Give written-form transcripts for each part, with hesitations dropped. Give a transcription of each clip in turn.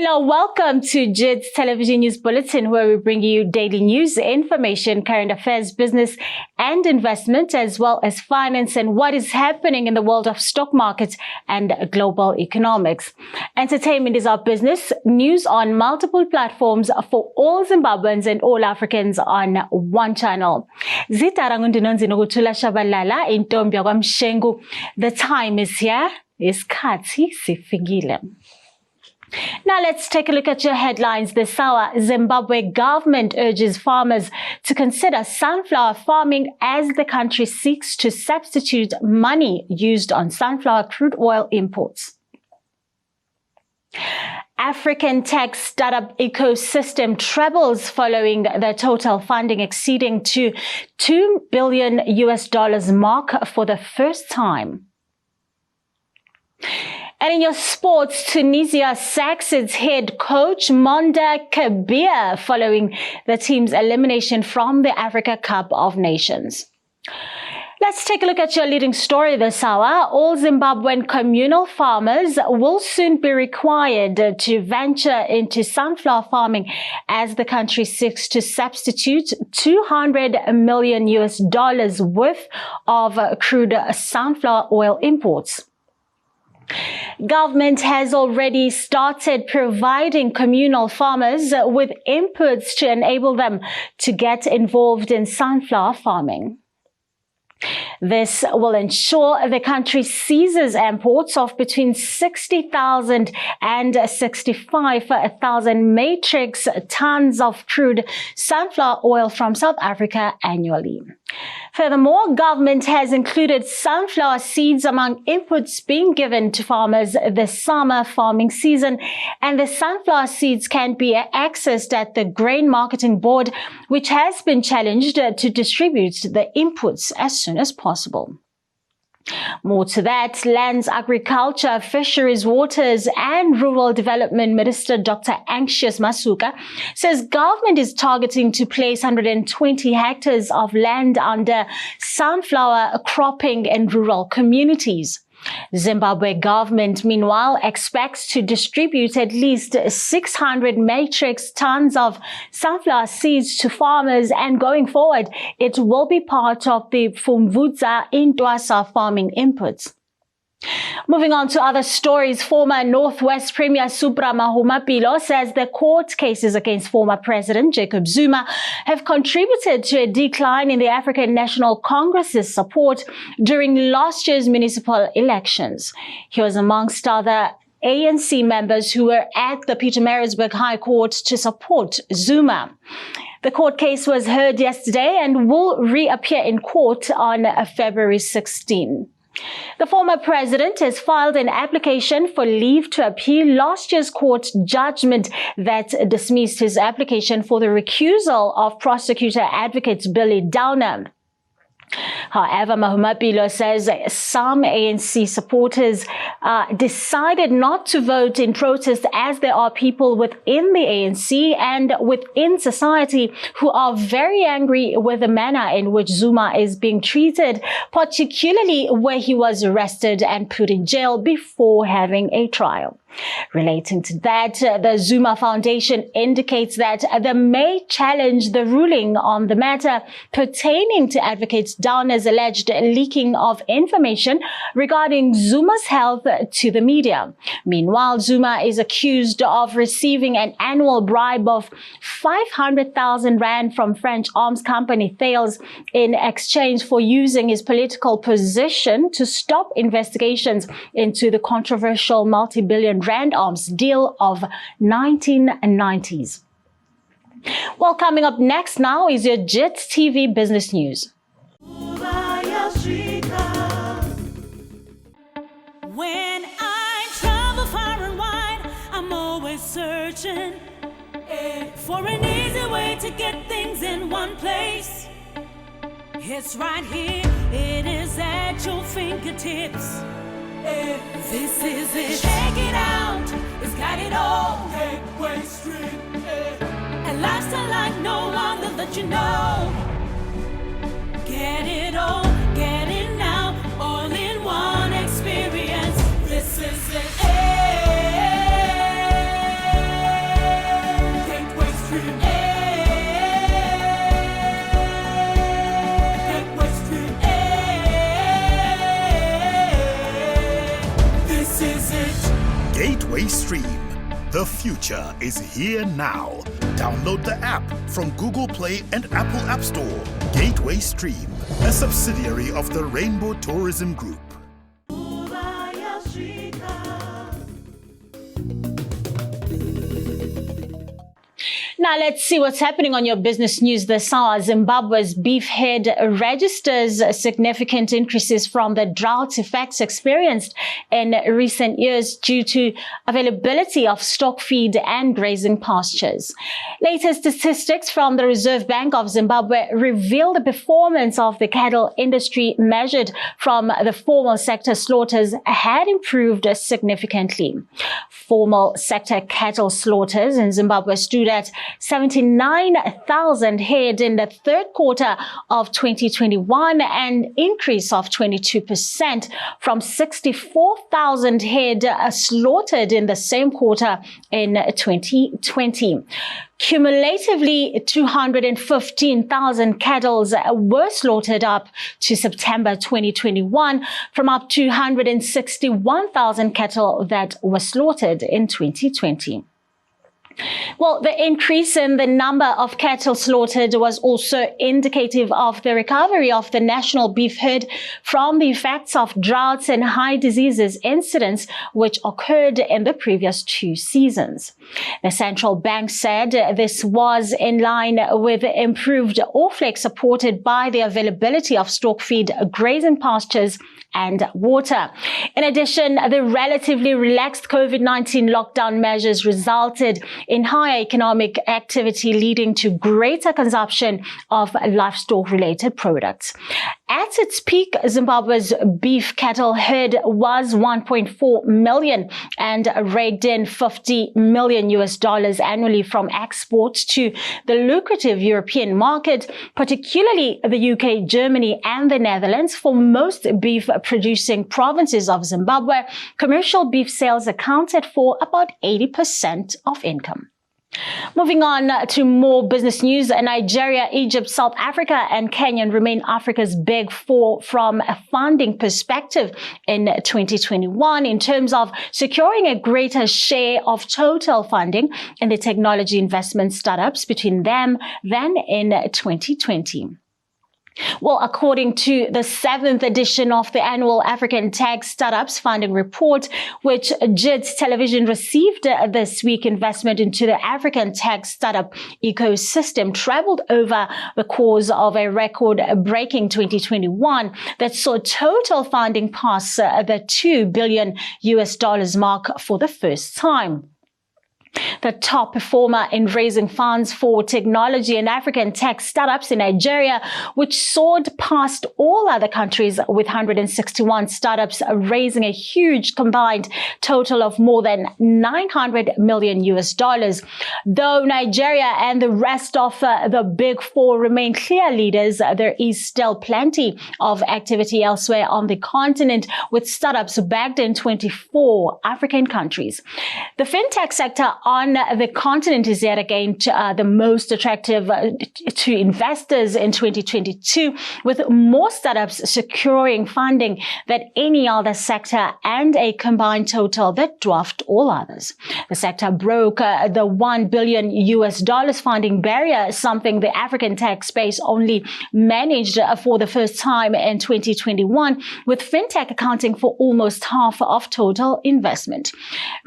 Hello, welcome to JIT-TVzw News Bulletin, where we bring you daily news, information, current affairs, business and investment, as well as finance and what is happening in the world of stock markets and global economics. Entertainment is our business. News on multiple platforms for all Zimbabweans and all Africans on one channel. The time is here. Isikhathi sifikile. Now let's take a look at your headlines this hour. Zimbabwe government urges farmers to consider sunflower farming as the country seeks to substitute money used on sunflower crude oil imports. African tech startup ecosystem trebles following the total funding exceeding to $2 billion mark for the first time. And in your sports, Tunisia sacks its head coach Monda Kabir following the team's elimination from the Africa Cup of Nations. Let's take a look at your leading story this hour. All Zimbabwean communal farmers will soon be required to venture into sunflower farming as the country seeks to substitute $200 million worth of crude sunflower oil imports. Government has already started providing communal farmers with inputs to enable them to get involved in sunflower farming. This will ensure the country ceases imports of between 60,000 and 65,000 metric tons of crude sunflower oil from South Africa annually. Furthermore, government has included sunflower seeds among inputs being given to farmers this summer farming season, and the sunflower seeds can be accessed at the Grain Marketing Board, which has been challenged to distribute the inputs as soon as possible. More to that, Lands, Agriculture, Fisheries, Waters and Rural Development Minister Dr. Anxious Masuka says government is targeting to place 120 hectares of land under sunflower cropping in rural communities. Zimbabwe government, meanwhile, expects to distribute at least 600 metric tons of sunflower seeds to farmers, and going forward, it will be part of the Fumvudza Intwasa farming inputs. Moving on to other stories, former Northwest Premier Supra Mahumapelo says the court cases against former President Jacob Zuma have contributed to a decline in the African National Congress's support during last year's municipal elections. He was amongst other ANC members who were at the Pietermaritzburg High Court to support Zuma. The court case was heard yesterday and will reappear in court on February 16. The former president has filed an application for leave to appeal last year's court judgment that dismissed his application for the recusal of prosecutor advocate Billy Downer. However, Mahumapelo says some ANC supporters decided not to vote in protest, as there are people within the ANC and within society who are very angry with the manner in which Zuma is being treated, particularly where he was arrested and put in jail before having a trial. Relating to that, the Zuma Foundation indicates that they may challenge the ruling on the matter pertaining to Advocate Downer's alleged leaking of information regarding Zuma's health to the media. Meanwhile, Zuma is accused of receiving an annual bribe of 500,000 rand from French arms company Thales in exchange for using his political position to stop investigations into the controversial multi-billion rand arms deal of 1990s. Well, coming up next now is your JIT TV business news. When I travel far and wide, I'm always searching for an easy way to get things in one place. It's right here, it is at your fingertips. This is it. Check it out. It's got it all. Gateway Street. A lifestyle like no other that you know. Get it all. Get it now. All in one experience. This is it. The future is here now. Download the app from Google Play and Apple App Store. Gateway Stream, a subsidiary of the Rainbow Tourism Group. Now let's see what's happening on your business news this hour. Zimbabwe's beef head registers significant increases from the drought effects experienced in recent years due to availability of stock feed and grazing pastures. Latest statistics from the Reserve Bank of Zimbabwe reveal the performance of the cattle industry measured from the formal sector slaughters had improved significantly. Formal sector cattle slaughters in Zimbabwe stood at 79,000 head in the third quarter of 2021, an increase of 22% from 64,000 head slaughtered in the same quarter in 2020. Cumulatively, 215,000 cattle were slaughtered up to September 2021 from up to 161,000 cattle that were slaughtered in 2020. Well, the increase in the number of cattle slaughtered was also indicative of the recovery of the national beef herd from the effects of droughts and high diseases incidents which occurred in the previous 2 seasons. The central bank said this was in line with improved Orflex supported by the availability of stock feed, grazing pastures and water. In addition, the relatively relaxed COVID-19 lockdown measures resulted in higher economic activity, leading to greater consumption of livestock-related products. At its peak, Zimbabwe's beef cattle herd was 1.4 million and raked in $50 million annually from exports to the lucrative European market, particularly the UK, Germany, and the Netherlands. For most beef producing provinces of Zimbabwe, commercial beef sales accounted for about 80% of income. Moving on to more business news, Nigeria, Egypt, South Africa, and Kenya remain Africa's big four from a funding perspective in 2021 in terms of securing a greater share of total funding in the technology investment startups between them than in 2020. Well, according to the 7th edition of the annual African Tech Startups Funding Report, which JIT-TVzw received this week, investment into the African tech startup ecosystem trebled over the course of a record-breaking 2021 that saw total funding pass the $2 billion mark for the first time. The top performer in raising funds for technology and African tech startups in Nigeria, which soared past all other countries with 161 startups raising a huge combined total of more than $900 million. Though Nigeria and the rest of the big four remain clear leaders, there is still plenty of activity elsewhere on the continent, with startups backed in 24 African countries. The fintech sector on the continent is yet again the most attractive to investors in 2022, with more startups securing funding than any other sector and a combined total that dwarfed all others. The sector broke the $1 billion funding barrier, something the African tech space only managed for the first time in 2021, with fintech accounting for almost half of total investment.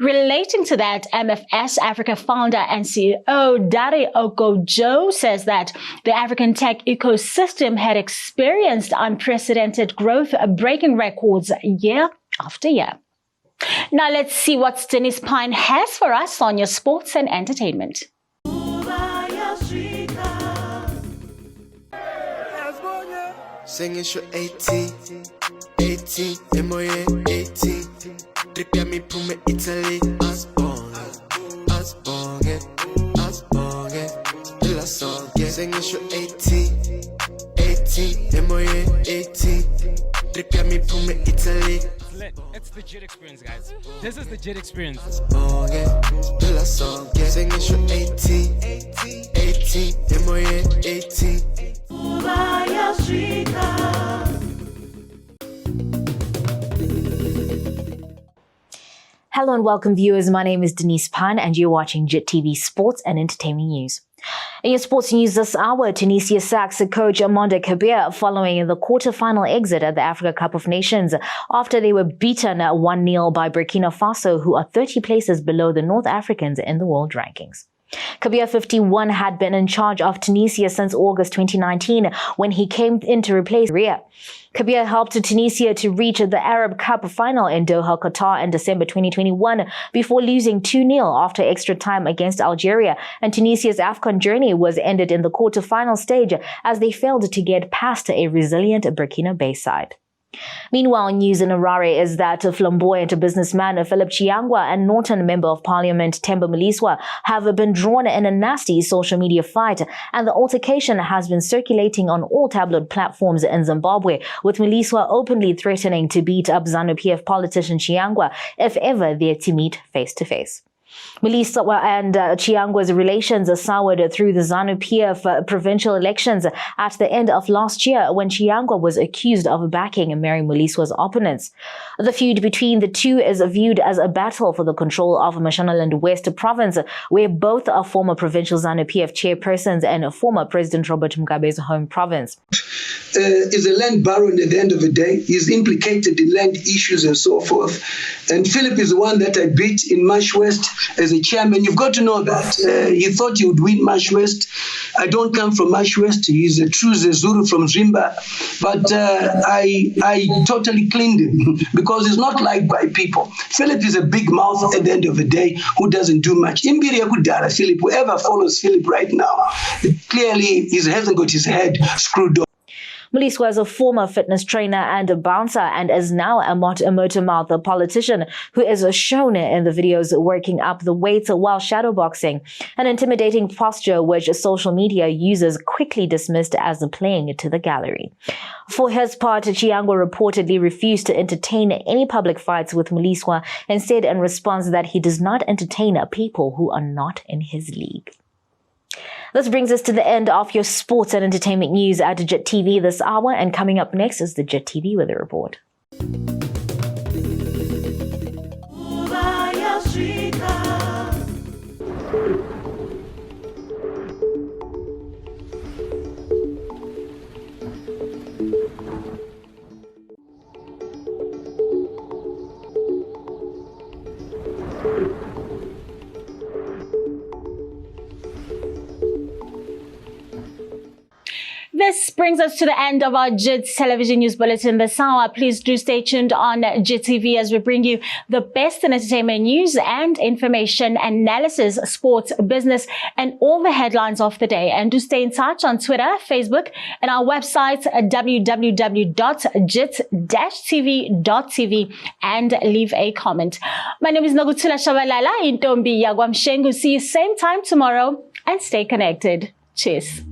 Relating to that, MFS Africa founder and CEO Dare Okojo says that the African tech ecosystem had experienced unprecedented growth, breaking records year after year. Now let's see what Dennis Pine has for us on your sports and entertainment. Singing show 18, MOA 18. Tripia mi pume Italy, as born, de la song, yeah. Singing show 18, MOA 18. Tripia mi pume Italy. It's the JIT experience, guys. This is the JIT experience. De la song, yeah. Singing show 18, MOA 18. Hello Hello and welcome viewers, my name is Denise Pan and you're watching JIT-TV Sports and Entertainment News. In your sports news this hour, Tunisia sacks coach Amonde Kabir following the quarter-final exit at the Africa Cup of Nations after they were beaten 1-0 by Burkina Faso, who are 30 places below the North Africans in the world rankings. Kabir, 51, had been in charge of Tunisia since August 2019 when he came in to replace Ria. Kabir helped Tunisia to reach the Arab Cup final in Doha, Qatar in December 2021 before losing 2-0 after extra time against Algeria, and Tunisia's AFCON journey was ended in the quarter-final stage as they failed to get past a resilient Burkina Faso side. Meanwhile, news in Harare is that flamboyant businessman Philip Chiangwa and Norton Member of Parliament Temba Mliswa have been drawn in a nasty social media fight, and the altercation has been circulating on all tabloid platforms in Zimbabwe, with Mliswa openly threatening to beat up ZANU-PF politician Chiangwa if ever they're to meet face-to-face. Mliswa and Chiangwa's relations soured through the ZANU-PF provincial elections at the end of last year when Chiangwa was accused of backing Mary Mliswa's opponents. The feud between the two is viewed as a battle for the control of Mashonaland West province, where both are former provincial ZANU-PF chairpersons and former President Robert Mugabe's home province. Is a land baron at the end of the day. He's implicated in land issues and so forth. And Philip is the one that I beat in Marsh West as a chairman. You've got to know that. He thought he would win Marsh West. I don't come from Marsh West. He's a true Zezuru from Zimba. But I totally cleaned him because he's not liked by people. Philip is a big mouth at the end of the day who doesn't do much. Imbiri Kudara, Philip, whoever follows Philip right now, clearly he hasn't got his head screwed on. Mliswa is a former fitness trainer and a bouncer and is now a motor-mouth politician who is shown in the videos working up the weights while shadowboxing, an intimidating posture which social media users quickly dismissed as playing to the gallery. For his part, Chiangwa reportedly refused to entertain any public fights with Mliswa and said in response that he does not entertain people who are not in his league. This brings us to the end of your sports and entertainment news at JIT-TV this hour, and coming up next is the JIT-TV Weather Report. This brings us to the end of our JIT television news bulletin this hour. Please do stay tuned on JIT-TV as we bring you the best in entertainment news and information, analysis, sports, business, and all the headlines of the day. And do stay in touch on Twitter, Facebook, and our website www.jit-tv.tv and leave a comment. My name is Nogutula Shabalala in Tombi Yagwamshengu. See you same time tomorrow and stay connected. Cheers.